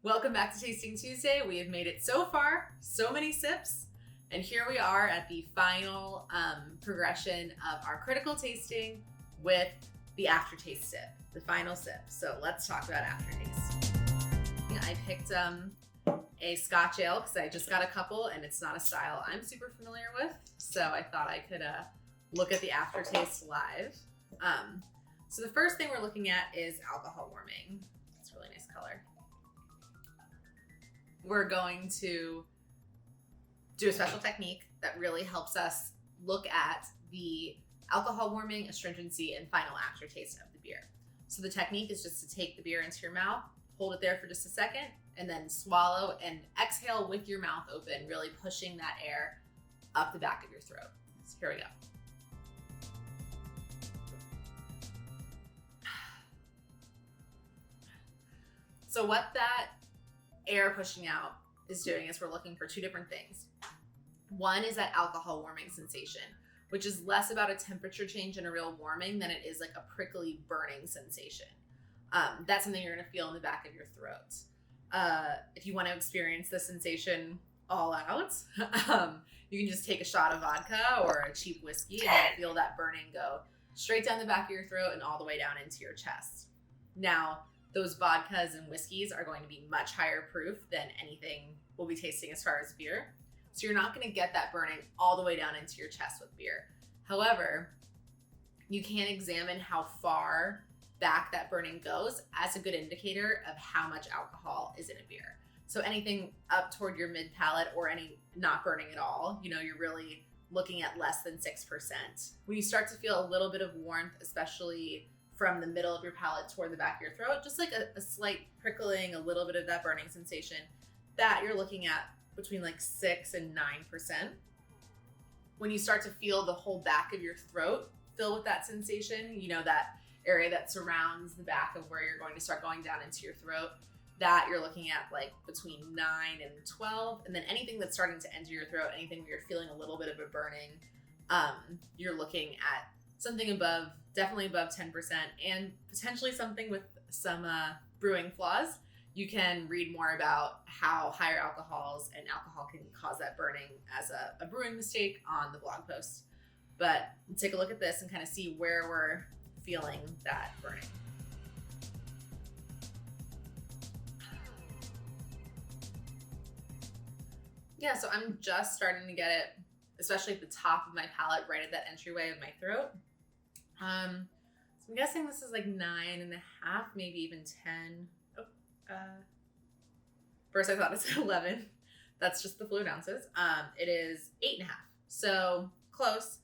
Welcome back to Tasting Tuesday. We have made it so far, so many sips, and here we are at the final progression of our critical tasting with the aftertaste sip, the final sip. So let's talk about aftertaste. I picked a Scotch ale because I just got a couple and it's not a style I'm super familiar with. So I thought I could look at the aftertaste live. So the first thing we're looking at is alcohol warming. It's a really nice color. We're going to do a special technique that really helps us look at the alcohol warming, astringency, and final aftertaste of the beer. So the technique is just to take the beer into your mouth, hold it there for just a second, and then swallow and exhale with your mouth open, really pushing that air up the back of your throat. So here we go. So what that air pushing out is doing is we're looking for two different things. One is that alcohol warming sensation, which is less about a temperature change and a real warming than it is like a prickly burning sensation. That's something you're going to feel in the back of your throat. If you want to experience the sensation all out, you can just take a shot of vodka or a cheap whiskey and feel that burning go straight down the back of your throat and all the way down into your chest. Now, those vodkas and whiskeys are going to be much higher proof than anything we'll be tasting as far as beer. So you're not going to get that burning all the way down into your chest with beer. However, you can examine how far back that burning goes as a good indicator of how much alcohol is in a beer. So anything up toward your mid palate or any not burning at all, you're really looking at less than 6%. When you start to feel a little bit of warmth, especially from the middle of your palate toward the back of your throat, just like a slight prickling, a little bit of that burning sensation, that you're looking at between like 6 and 9%. When you start to feel the whole back of your throat fill with that sensation, that area that surrounds the back of where you're going to start going down into your throat, that you're looking at like between 9 and 12. And then anything that's starting to enter your throat, anything where you're feeling a little bit of a burning, you're looking at something above, definitely above 10%, and potentially something with some brewing flaws. You can read more about how higher alcohols and alcohol can cause that burning as a brewing mistake on the blog post. But let's take a look at this and kind of see where we're feeling that burning. Yeah, so I'm just starting to get it, especially at the top of my palate, right at that entryway of my throat. So I'm guessing this is like 9.5, maybe even 10. First I thought it said 11. That's just the fluid ounces. It is 8.5. So close.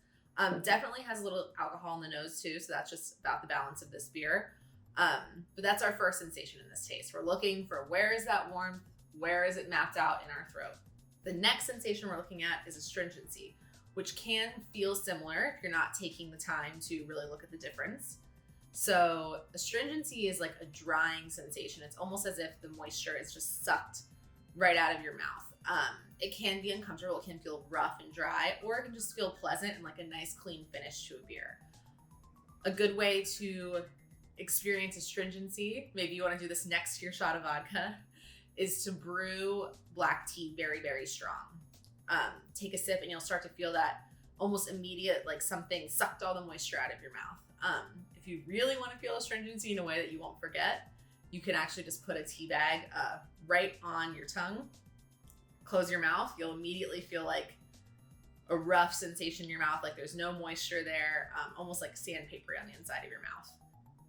Definitely has a little alcohol in the nose too. So that's just about the balance of this beer. But that's our first sensation in this taste. We're looking for where is that warmth? Where is it mapped out in our throat? The next sensation we're looking at is astringency, which can feel similar if you're not taking the time to really look at the difference. So astringency is like a drying sensation. It's almost as if the moisture is just sucked right out of your mouth. It can be uncomfortable. It can feel rough and dry, or it can just feel pleasant and like a nice clean finish to a beer. A good way to experience astringency, maybe you want to do this next to your shot of vodka, is to brew black tea very, very strong. Take a sip and you'll start to feel that almost immediate, like something sucked all the moisture out of your mouth. If you really want to feel astringency in a way that you won't forget, you can actually just put a tea bag right on your tongue, close your mouth. You'll immediately feel like a rough sensation in your mouth, like there's no moisture there, almost like sandpaper on the inside of your mouth.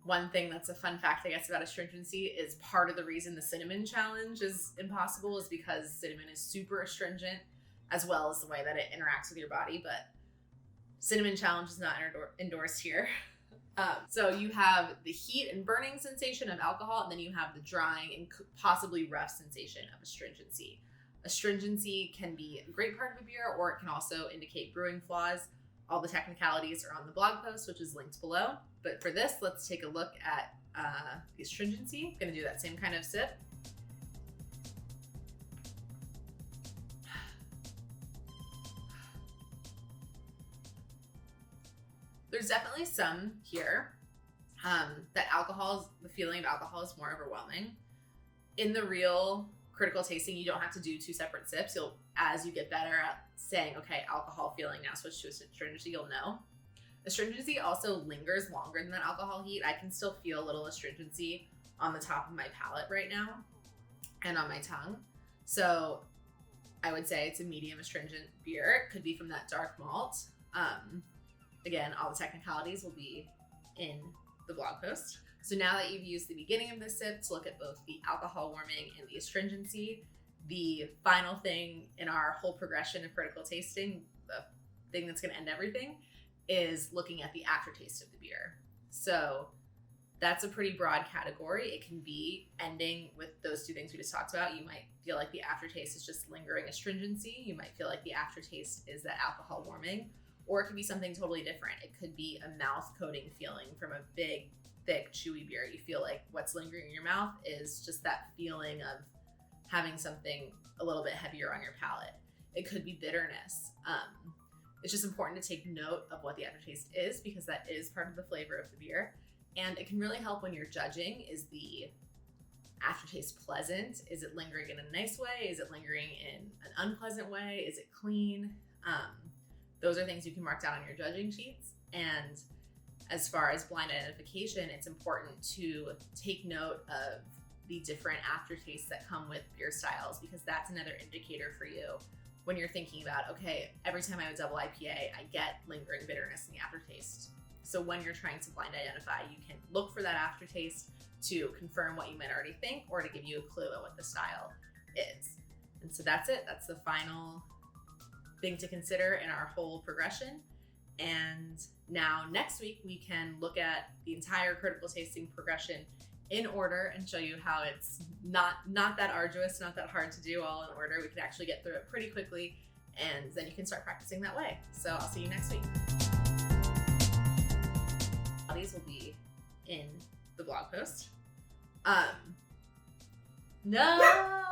One thing that's a fun fact, I guess, about astringency is part of the reason the cinnamon challenge is impossible is because cinnamon is super astringent, as well as the way that it interacts with your body. But cinnamon challenge is not endorsed here. So you have the heat and burning sensation of alcohol, and then you have the drying and possibly rough sensation of astringency. Astringency can be a great part of a beer, or it can also indicate brewing flaws. All the technicalities are on the blog post, which is linked below. But for this, let's take a look at the astringency. I'm going to do that same kind of sip. There's definitely some here that the feeling of alcohol is more overwhelming. in the real critical tasting, you don't have to do 2 separate sips. As you get better at saying, okay, alcohol feeling, now switch to astringency, you'll know. Astringency also lingers longer than that alcohol heat. I can still feel a little astringency on the top of my palate right now and on my tongue. So I would say it's a medium astringent beer. It could be from that dark malt. Again, all the technicalities will be in the blog post. So now that you've used the beginning of this sip to look at both the alcohol warming and the astringency, the final thing in our whole progression of critical tasting, the thing that's going to end everything, is looking at the aftertaste of the beer. So that's a pretty broad category. It can be ending with those 2 things we just talked about. You might feel like the aftertaste is just lingering astringency. You might feel like the aftertaste is that alcohol warming, or it could be something totally different. It could be a mouth coating feeling from a big, thick, chewy beer. You feel like what's lingering in your mouth is just that feeling of having something a little bit heavier on your palate. It could be bitterness. It's just important to take note of what the aftertaste is, because that is part of the flavor of the beer. And it can really help when you're judging. Is the aftertaste pleasant? Is it lingering in a nice way? Is it lingering in an unpleasant way? Is it clean? Those are things you can mark down on your judging sheets. And as far as blind identification, it's important to take note of the different aftertastes that come with beer styles, because that's another indicator for you when you're thinking about, okay, every time I have a double IPA, I get lingering bitterness in the aftertaste. So when you're trying to blind identify, you can look for that aftertaste to confirm what you might already think, or to give you a clue at what the style is. And so that's it. That's the final thing to consider in our whole progression. And now next week, we can look at the entire critical tasting progression in order and show you how it's not that arduous, not that hard to do all in order. We can actually get through it pretty quickly, and then you can start practicing that way. So I'll see you next week. These will be in the blog post. No!